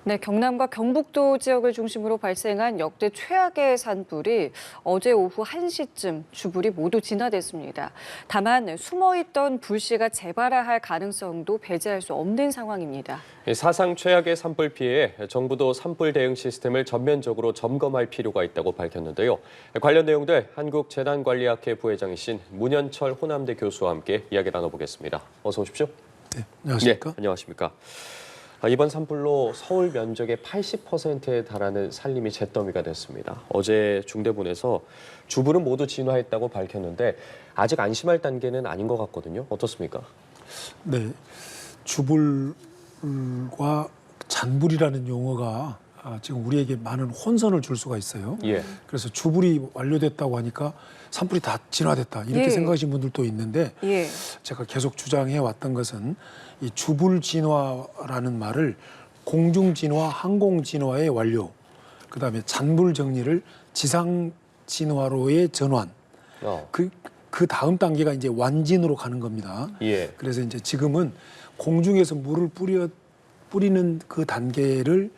네, 경남과 경북도 지역을 중심으로 발생한 역대 최악의 산불이 어제 오후 1시쯤 주불이 모두 진화됐습니다. 다만 숨어있던 불씨가 재발할 가능성도 배제할 수 없는 상황입니다. 사상 최악의 산불 피해에 정부도 산불 대응 시스템을 전면적으로 점검할 필요가 있다고 밝혔는데요. 관련 내용들 한국재난관리학회 부회장이신 문현철 호남대 교수와 함께 이야기 나눠보겠습니다. 어서 오십시오. 네, 안녕하십니까? 네, 안녕하십니까. 이번 산불로 서울 면적의 80%에 달하는 산림이 잿더미가 됐습니다. 어제 중대본에서 주불은 모두 진화했다고 밝혔는데 아직 안심할 단계는 아닌 것 같거든요. 어떻습니까? 네, 주불과 잔불이라는 용어가 지금 우리에게 많은 혼선을 줄 수가 있어요. 예. 그래서 주불이 완료됐다고 하니까 산불이 다 진화됐다 이렇게 예. 생각하시는 분들도 있는데 예. 제가 계속 주장해 왔던 것은 이 주불 진화라는 말을 공중 진화, 항공 진화의 완료, 그다음에 잔불 정리를 지상 진화로의 전환, 그 다음 단계가 이제 완진으로 가는 겁니다. 예. 그래서 이제 지금은 공중에서 물을 뿌리는 그 단계를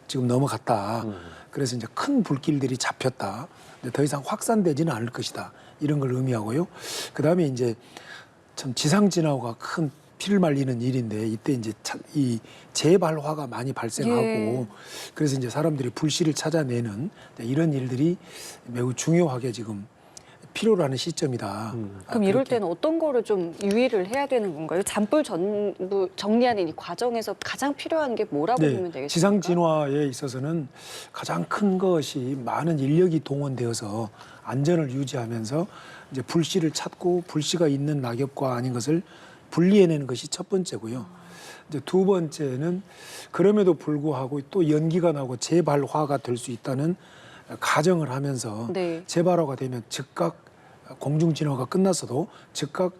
지금 넘어갔다. 그래서 이제 큰 불길들이 잡혔다. 근데 더 이상 확산되지는 않을 것이다. 이런 걸 의미하고요. 그다음에 이제 참 지상 진화가 큰 피를 말리는 일인데 이때 이제 이 재발화가 많이 발생하고 예. 그래서 이제 사람들이 불씨를 찾아내는 이런 일들이 매우 중요하게 지금 필요로 하는 시점이다. 그럼 이럴 그렇게. 때는 어떤 거를 좀 유의를 해야 되는 건가요? 잔불 정리하는 이 과정에서 가장 필요한 게 뭐라고 보면 되겠습니까? 지상 진화에 있어서는 가장 큰 것이 많은 인력이 동원되어서 안전을 유지하면서 이제 불씨를 찾고 불씨가 있는 낙엽과 아닌 것을 분리해내는 것이 첫 번째고요. 이제 두 번째는 그럼에도 불구하고 또 연기가 나고 재발화가 될 수 있다는 가정을 하면서 네. 재발화가 되면 즉각 공중 진화가 끝났어도 즉각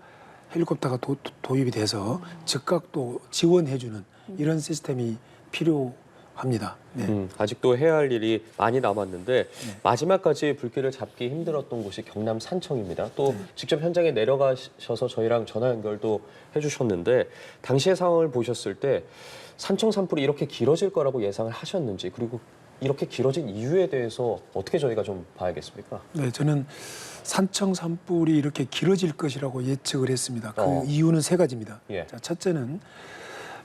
헬리콥터가 도입이 돼서 즉각 또 지원해주는 이런 시스템이 필요합니다. 네. 아직도 해야 할 일이 많이 남았는데 마지막까지 불길을 잡기 힘들었던 곳이 경남 산청입니다. 또 직접 현장에 내려가셔서 저희랑 전화 연결도 해주셨는데 당시의 상황을 보셨을 때 산청 산불이 이렇게 길어질 거라고 예상을 하셨는지 그리고 이렇게 길어진 이유에 대해서 어떻게 저희가 좀 봐야겠습니까? 네, 저는 산청 산불이 이렇게 길어질 것이라고 예측을 했습니다. 그 어. 이유는 세 가지입니다. 예. 자, 첫째는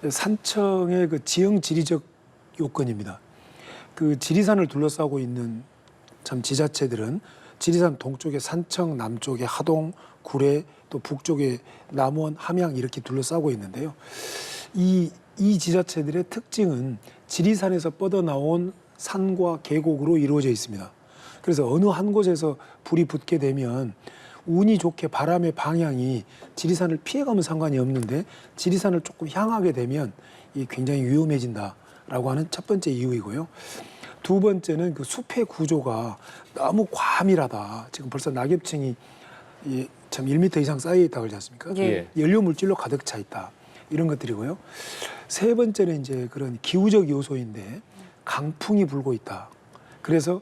산청의 그 지형 지리적 요건입니다. 그 지리산을 둘러싸고 있는 참 지자체들은 지리산 동쪽에 산청, 남쪽에 하동, 구례, 또 북쪽에 남원, 함양 이렇게 둘러싸고 있는데요. 이 지자체들의 특징은 지리산에서 뻗어나온 산과 계곡으로 이루어져 있습니다. 그래서 어느 한 곳에서 불이 붙게 되면 운이 좋게 바람의 방향이 지리산을 피해가면 상관이 없는데 지리산을 조금 향하게 되면 이 굉장히 위험해진다라고 하는 첫 번째 이유이고요. 두 번째는 그 숲의 구조가 너무 과밀하다. 지금 벌써 낙엽층이 참 1m 이상 쌓여 있다고 그러지 않습니까? 예. 연료 물질로 가득 차 있다. 이런 것들이고요. 세 번째는 이제 그런 기후적 요소인데 강풍이 불고 있다. 그래서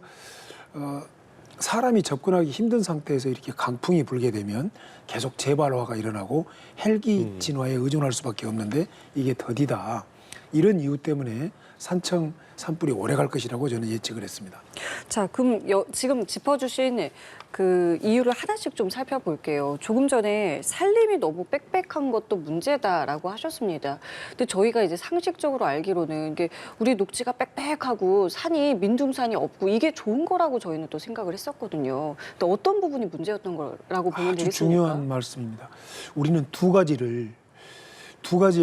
사람이 접근하기 힘든 상태에서 이렇게 강풍이 불게 되면 계속 재발화가 일어나고 헬기 진화에 의존할 수밖에 없는데 이게 더디다. 이런 이유 때문에 산청 산불이 오래 갈 것이라고 저는 예측을 했습니다. 자, 그럼 지금 짚어주신 그 이유를 하나씩 좀 살펴볼게요. 조금 전에 산림이 너무 빽빽한 것도 문제다라고 하셨습니다. 근데 저희가 이제 상식적으로 알기로는 이게 우리 녹지가 빽빽하고 산이 민둥산이 없고 이게 좋은 거라고 저희는 또 생각을 했었거든요. 근데 어떤 부분이 문제였던 거라고 보면 아주 되겠습니까? 중요한 말씀입니다. 우리는 두 가지에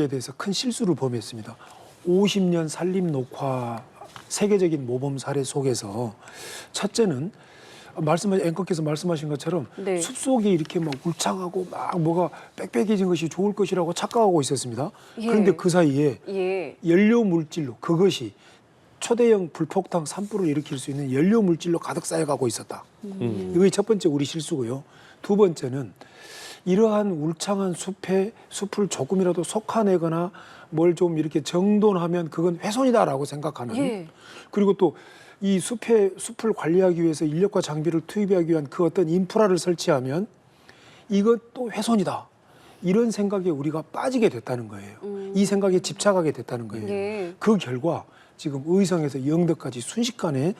대해서 큰 실수를 범했습니다. 50년 산림 녹화 세계적인 모범 사례 속에서 첫째는 앵커께서 말씀하신 것처럼 네. 숲속이 이렇게 막 울창하고 막 뭐가 빽빽해진 것이 좋을 것이라고 착각하고 있었습니다. 예. 그런데 그 사이에 예. 연료 물질로 그것이 초대형 불폭탄 산불을 일으킬 수 있는 연료 물질로 가득 쌓여가고 있었다. 이게 첫 번째 우리 실수고요. 두 번째는 이러한 울창한 숲을 조금이라도 속아내거나 뭘 좀 이렇게 정돈하면 그건 훼손이다라고 생각하는. 예. 그리고 또 이 숲을 관리하기 위해서 인력과 장비를 투입하기 위한 그 어떤 인프라를 설치하면 이것도 훼손이다. 이런 생각에 우리가 빠지게 됐다는 거예요. 이 생각에 집착하게 됐다는 거예요. 네. 그 결과 지금 의성에서 영덕까지 순식간에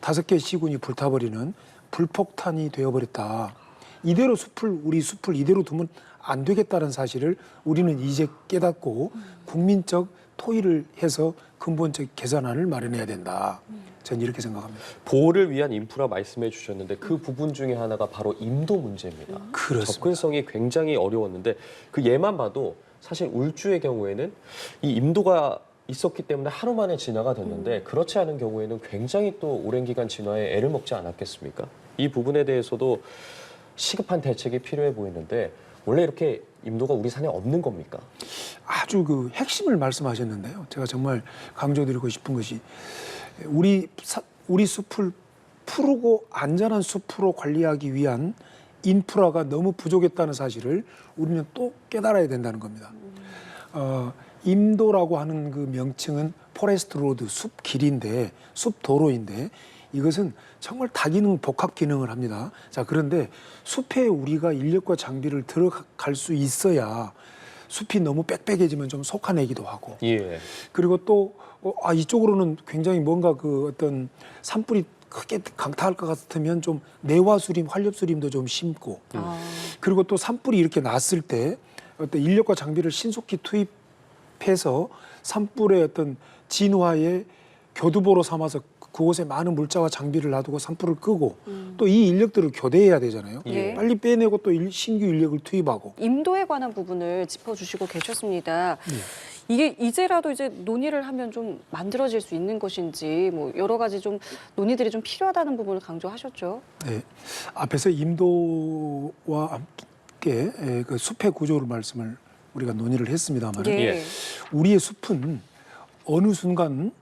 5개 시군이 불타버리는 불폭탄이 되어버렸다. 이대로 우리 숲을 이대로 두면 안 되겠다는 사실을 우리는 이제 깨닫고 국민적 토의를 해서 근본적 개선안을 마련해야 된다. 저는 이렇게 생각합니다. 보호를 위한 인프라 말씀해 주셨는데 그 부분 중에 하나가 바로 임도 문제입니다. 그렇습니다. 접근성이 굉장히 어려웠는데 그 예만 봐도 사실 울주의 경우에는 이 임도가 있었기 때문에 하루 만에 진화가 됐는데 그렇지 않은 경우에는 굉장히 또 오랜 기간 진화에 애를 먹지 않았겠습니까? 이 부분에 대해서도 시급한 대책이 필요해 보이는데 원래 이렇게 임도가 우리 산에 없는 겁니까? 아주 그 핵심을 말씀하셨는데요. 제가 정말 강조드리고 싶은 것이 우리 숲을 푸르고 안전한 숲으로 관리하기 위한 인프라가 너무 부족했다는 사실을 우리는 또 깨달아야 된다는 겁니다. 임도라고 하는 그 명칭은 포레스트 로드, 숲 길인데, 숲 도로인데 이것은 정말 다기능 복합 기능을 합니다. 자, 그런데 숲에 우리가 인력과 장비를 들어갈 수 있어야 숲이 너무 빽빽해지면 좀 속아내기도 하고 예. 그리고 또 이쪽으로는 굉장히 뭔가 그 어떤 산불이 크게 강타할 것 같으면 좀 매화수림, 활엽수림도 좀 심고 그리고 또 산불이 이렇게 났을 때 어떤 인력과 장비를 신속히 투입해서 산불의 어떤 진화에 교두보로 삼아서 그곳에 많은 물자와 장비를 놔두고 산불을 끄고 또 이 인력들을 교대해야 되잖아요. 예. 빨리 빼내고 또 신규 인력을 투입하고. 임도에 관한 부분을 짚어주시고 계셨습니다. 이게 이제라도 이제 논의를 하면 좀 만들어질 수 있는 것인지 뭐 여러 가지 좀 논의들이 좀 필요하다는 부분을 강조하셨죠. 네. 앞에서 임도와 함께 그 숲의 구조를 말씀을 우리가 논의를 했습니다만 예. 우리의 숲은 어느 순간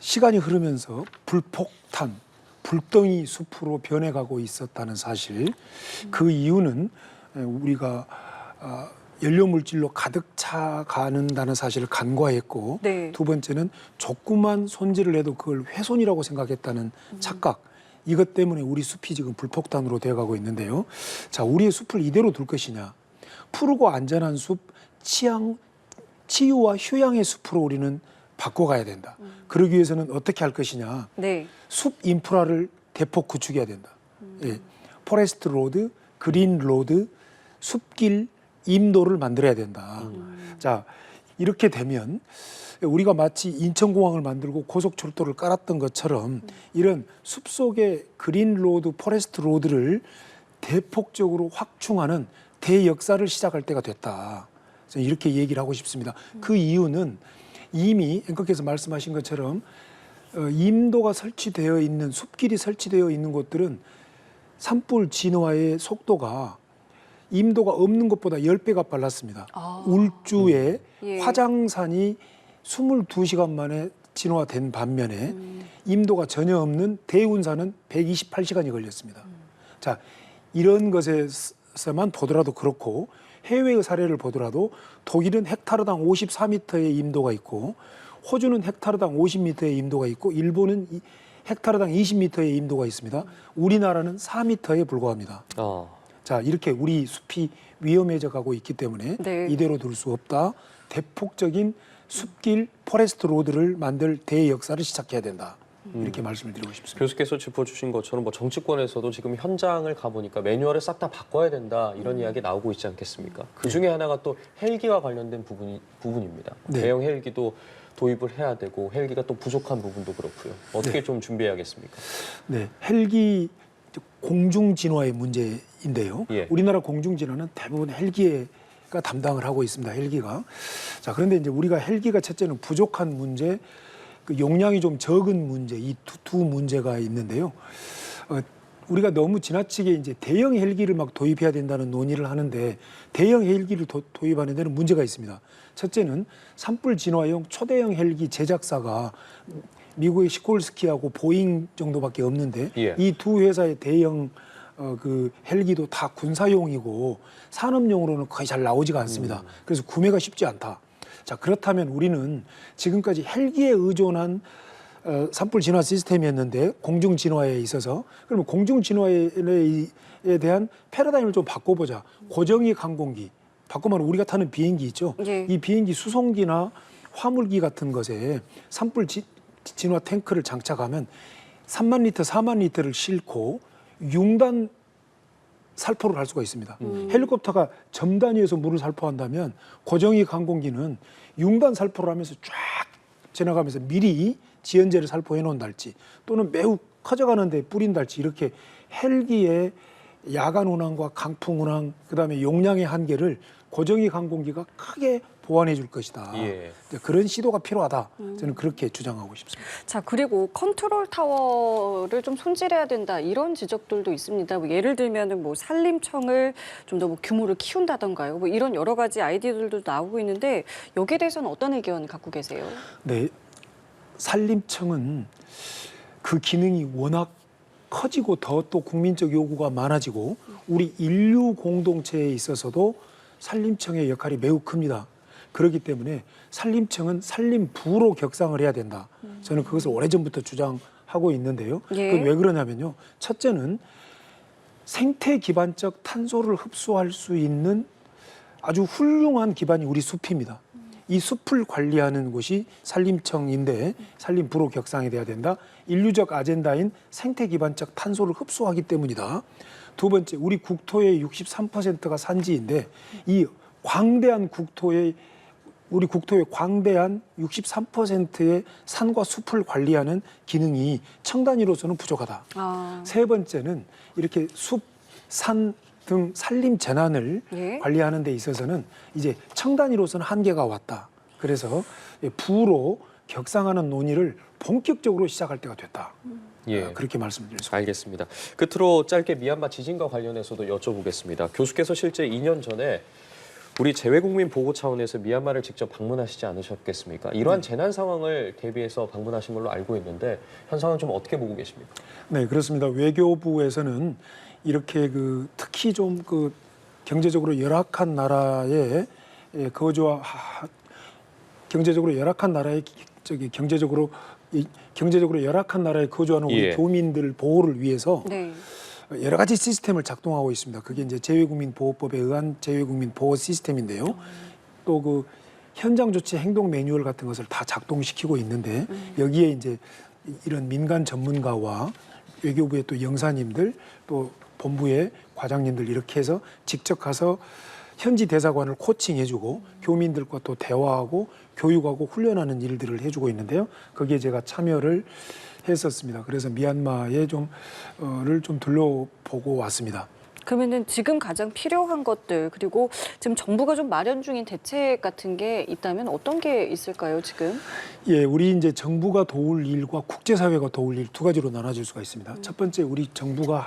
시간이 흐르면서 불폭탄, 불덩이 숲으로 변해가고 있었다는 사실. 그 이유는 우리가 연료 물질로 가득 차가는다는 사실을 간과했고 네. 두 번째는 조그만 손질을 해도 그걸 훼손이라고 생각했다는 착각. 이것 때문에 우리 숲이 지금 불폭탄으로 되어가고 있는데요. 자, 우리의 숲을 이대로 둘 것이냐. 푸르고 안전한 숲, 치유와 휴양의 숲으로 우리는 바꿔가야 된다. 그러기 위해서는 어떻게 할 것이냐. 네. 숲 인프라를 대폭 구축해야 된다. 예. 포레스트 로드, 그린 로드, 숲길, 임도를 만들어야 된다. 자, 이렇게 되면 우리가 마치 인천공항을 만들고 고속철도를 깔았던 것처럼 이런 숲속의 그린 로드, 포레스트 로드를 대폭적으로 확충하는 대역사를 시작할 때가 됐다. 저는 이렇게 얘기를 하고 싶습니다. 그 이유는 이미 앵커께서 말씀하신 것처럼 임도가 설치되어 있는 숲길이 설치되어 있는 곳들은 산불 진화의 속도가 임도가 없는 것보다 10배가 빨랐습니다. 울주의 예. 화장산이 22시간 만에 진화된 반면에 임도가 전혀 없는 대운산은 128시간이 걸렸습니다. 자, 이런 것에서만 보더라도 그렇고 해외의 사례를 보더라도 독일은 헥타르당 54m의 임도가 있고 호주는 헥타르당 50m의 임도가 있고 일본은 헥타르당 20m의 임도가 있습니다. 우리나라는 4m에 불과합니다. 자, 이렇게 우리 숲이 위험해져 가고 있기 때문에 네. 이대로 둘 수 없다. 대폭적인 숲길 포레스트 로드를 만들 대역사를 시작해야 된다. 이렇게 말씀을 드리고 싶습니다. 교수께서 짚어주신 것처럼 뭐 정치권에서도 지금 현장을 가보니까 매뉴얼을 싹 다 바꿔야 된다 이런 이야기 나오고 있지 않겠습니까? 그 중에 하나가 또 헬기와 관련된 부분입니다. 네. 대형 헬기도 도입을 해야 되고 헬기가 또 부족한 부분도 그렇고요. 어떻게 네. 좀 준비해야겠습니까? 네, 헬기 공중 진화의 문제인데요. 예. 우리나라 공중 진화는 대부분 헬기가 담당을 하고 있습니다. 헬기가. 자, 그런데 이제 우리가 헬기가 첫째는 부족한 문제, 그 용량이 좀 적은 문제, 이 두 문제가 있는데요. 우리가 너무 지나치게 이제 대형 헬기를 막 도입해야 된다는 논의를 하는데 대형 헬기를 도입하는 데는 문제가 있습니다. 첫째는 산불 진화용 초대형 헬기 제작사가 미국의 시콜스키하고 보잉 정도밖에 없는데 예. 이 두 회사의 대형 그 헬기도 다 군사용이고 산업용으로는 거의 잘 나오지가 않습니다. 그래서 구매가 쉽지 않다. 자, 그렇다면 우리는 지금까지 헬기에 의존한 산불 진화 시스템이었는데 공중 진화에 있어서 그러면 공중 진화에 대한 패러다임을 좀 바꿔보자. 고정익 항공기, 바꿔 말하면 우리가 타는 비행기 있죠. 예. 이 비행기 수송기나 화물기 같은 것에 산불 진화 탱크를 장착하면 3만 리터, 4만 리터를 싣고 융단 살포를 할 수가 있습니다. 헬리콥터가 점 단위에서 물을 살포한다면 고정익 항공기는 융단 살포를 하면서 쫙 지나가면서 미리 지연제를 살포해 놓는달지 또는 매우 커져가는데 뿌린달지 이렇게 헬기의 야간 운항과 강풍 운항 그다음에 용량의 한계를 고정익 항공기가 크게 보완해 줄 것이다. 예. 그런 시도가 필요하다. 저는 그렇게 주장하고 싶습니다. 자, 그리고 컨트롤 타워를 좀 손질해야 된다 이런 지적들도 있습니다. 뭐 예를 들면은 뭐 산림청을 좀 더 뭐 규모를 키운다던가요. 뭐 이런 여러 가지 아이디어들도 나오고 있는데 여기에 대해서는 어떤 의견 갖고 계세요? 네, 산림청은 그 기능이 워낙 커지고 더 또 국민적 요구가 많아지고 우리 인류 공동체에 있어서도 산림청의 역할이 매우 큽니다. 그렇기 때문에 산림청은 산림부로 격상을 해야 된다. 저는 그것을 오래전부터 주장하고 있는데요. 예. 그건 왜 그러냐면요. 첫째는 생태 기반적 탄소를 흡수할 수 있는 아주 훌륭한 기반이 우리 숲입니다. 이 숲을 관리하는 곳이 산림청인데 산림부로 격상이 돼야 된다. 인류적 아젠다인 생태 기반적 탄소를 흡수하기 때문이다. 두 번째, 우리 국토의 63%가 산지인데 이 광대한 우리 국토의 광대한 63%의 산과 숲을 관리하는 기능이 청 단위로서는 부족하다. 아, 세 번째는 이렇게 숲, 산 등 산림 재난을 예. 관리하는 데 있어서는 이제 청 단위로서는 한계가 왔다. 그래서 부로 격상하는 논의를 본격적으로 시작할 때가 됐다. 예. 그렇게 말씀드리겠습니다. 알겠습니다. 끝으로 짧게 미얀마 지진과 관련해서도 여쭤보겠습니다. 교수께서 실제 2년 전에 우리 재외국민 보호 차원에서 미얀마를 직접 방문하시지 않으셨겠습니까? 이러한 재난 상황을 대비해서 방문하신 걸로 알고 있는데 현 상황 좀 어떻게 보고 계십니까? 네, 그렇습니다. 외교부에서는 이렇게 특히 좀 경제적으로 열악한 나라에 경제적으로 열악한 나라에 경제적으로 열악한 나라에 거주하는 우리 예. 교민들 보호를 위해서 네. 여러 가지 시스템을 작동하고 있습니다. 그게 이제 재외국민 보호법에 의한 재외국민 보호 시스템인데요. 또 현장 조치 행동 매뉴얼 같은 것을 다 작동시키고 있는데 여기에 이제 이런 민간 전문가와 외교부의 또 영사님들 또 본부의 과장님들 이렇게 해서 직접 가서 현지 대사관을 코칭해주고 교민들과 또 대화하고 교육하고 훈련하는 일들을 해주고 있는데요. 거기에 제가 참여를 했었습니다. 그래서 미얀마에 좀 둘러보고 왔습니다. 그러면은 지금 가장 필요한 것들 그리고 지금 정부가 좀 마련 중인 대책 같은 게 있다면 어떤 게 있을까요, 지금? 예, 우리 이제 정부가 도울 일과 국제사회가 도울 일 두 가지로 나눠질 수가 있습니다. 첫 번째, 우리 정부가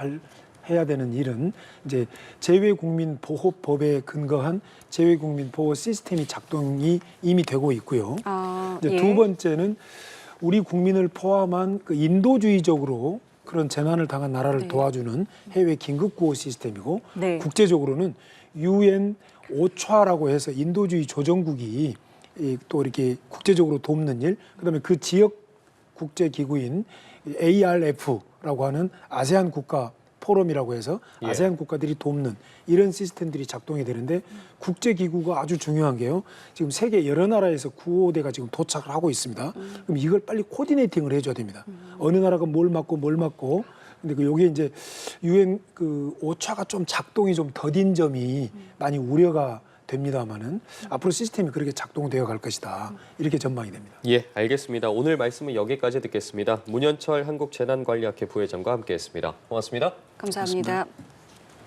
해야 되는 일은 이제 재외국민 보호법에 근거한 재외국민 보호 시스템이 작동이 이미 되고 있고요. 아, 이제 예. 두 번째는 우리 국민을 포함한 인도주의적으로 그런 재난을 당한 나라를 네. 도와주는 해외 긴급구호 시스템이고 네. 국제적으로는 UN 오차라고 해서 인도주의 조정국이 또 이렇게 국제적으로 돕는 일, 그다음에 그 지역 국제기구인 ARF라고 하는 아세안 국가 포럼이라고 해서 예. 아세안 국가들이 돕는 이런 시스템들이 작동이 되는데 국제기구가 아주 중요한 게요. 지금 세계 여러 나라에서 구호대가 지금 도착을 하고 있습니다. 그럼 이걸 빨리 코디네이팅을 해줘야 됩니다. 어느 나라가 뭘 맡고 근데 요게 이제 UN 오차가 좀 작동이 좀 더딘 점이 많이 우려가 됩니다만은 앞으로 시스템이 그렇게 작동되어 갈 것이다. 이렇게 전망이 됩니다. 예, 알겠습니다. 오늘 말씀은 여기까지 듣겠습니다. 문현철 한국재난관리학회 부회장과 함께했습니다. 고맙습니다. 감사합니다.